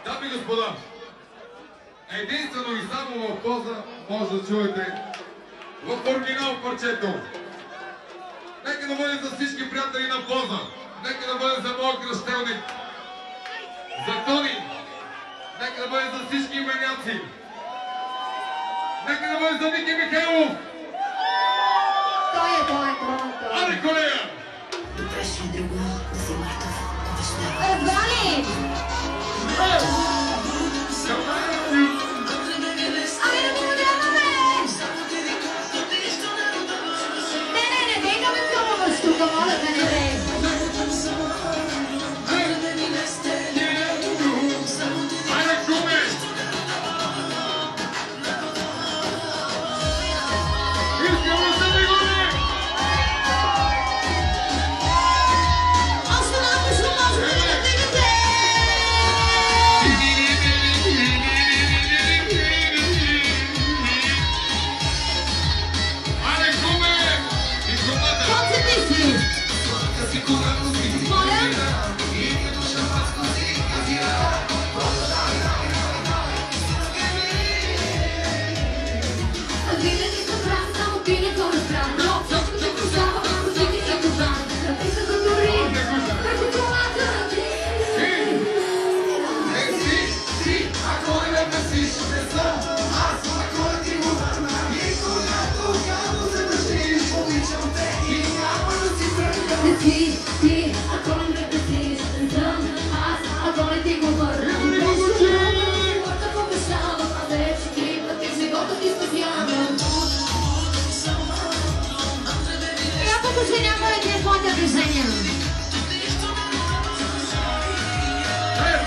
Дами и господа, единствено и само в поза може да чуете в оригинал парчето. Нека да бъде за всички приятели на поза. Нека да бъде за моят кръщелник. За Тони. Нека да бъде за всички именяци. Нека да бъде за Вики Михайлов. Той е. Аре, колега! Пращи друго да си мъртъв. Едва ли? Ами да го нямаме! Не дей да ме пробваш тук, моля те, не дей. Айде, шуме! Искаме да ми гони! Още малко шум, може да стигате! Айде, шуме! И шумата! Концепти си! Моля? Винаги съм прав, само ти не го разбра. Но всичко те прощава, ако си ти е това. Написа го дори, върху колата на ти. Си, ако не ме бесиш, не съм аз, ако не ти го върна. Никога тогава се държиш, обичам те и няма да си тръгна. Ти, ако не ме бесиш, не съм аз, ако не ти го върна. Хората побещавам, а вече 3 пъти живота ти спасявам. Я покажи някой един твоите движения.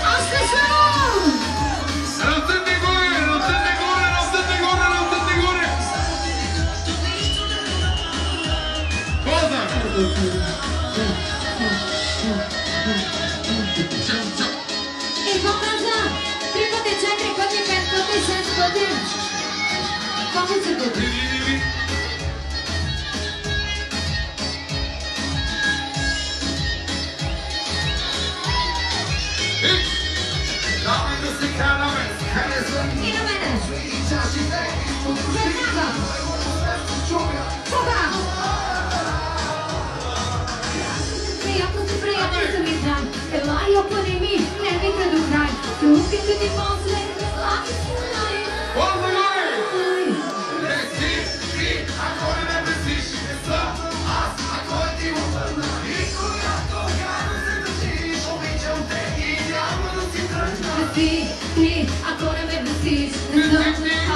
Аз не съм! Ръцете горе, ръцете горе, ръцете горе, ръцете горе! Поза! И какво каза? 3 пъти, 4 пъти, 5 пъти, 6 пъти. Колко се пъти? Давай да се караме, харесвам И на мене. чашите, Веднага. Кога? Приятно се ми дай. Ела и опъни ми, нервите до край. Труските ти после, слаби си най. Поза горе! Не си, ако не ме бесиш, не съм аз, ако не ти го върна. Никога тогава се държиш, обичам те и няма да си тръгна. Ти, ако не ме бесиш, не съм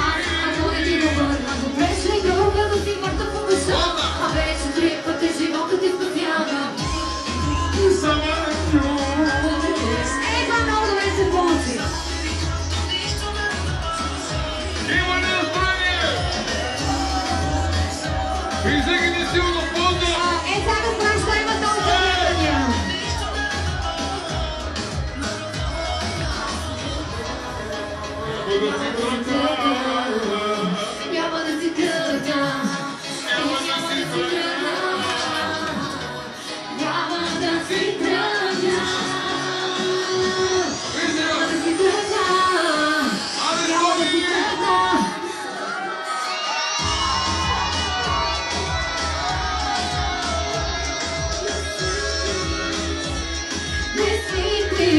аз, ако не ти го върна. Добре ще и друга да си мъртъв обещава, а вече 3 пъти живота ти спасява. Това много добре се получи. Има ли настроение? Излеги ни силно поза! Сега знаеш, що има толкова гледания. Няма да си тръгна. Няма да си тръгна. Няма да си тръгна. Няма да си тръгна. Няма да си тръгна. Не си ти.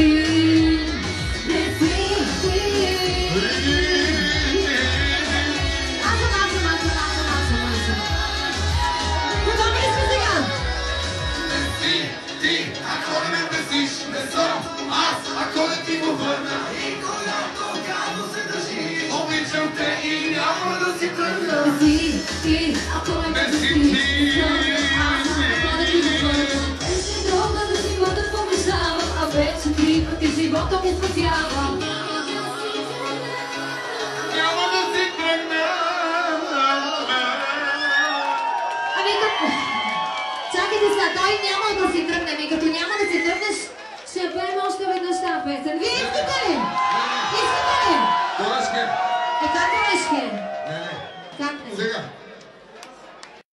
Не си ти. Готови ли сме сега? Ти, ако не ме бесиш, не съм аз, ако не ти го върна. И когато гадно се държиш, обичам те и няма да си тръгна. Ти, ако ме бесиш, аз, ако не ти го върна. Ще друга да си бъда побеждавам, а вече 3 пъти живота ми спасявам. Няма да си тръгна. Ами като... Чакайте сега, той няма да си тръгне. Ами като няма да си тръгнеш, ще пеем още веднъж тази песен. Вие искате ли? Искате ли? Колешке. Е, как колешке?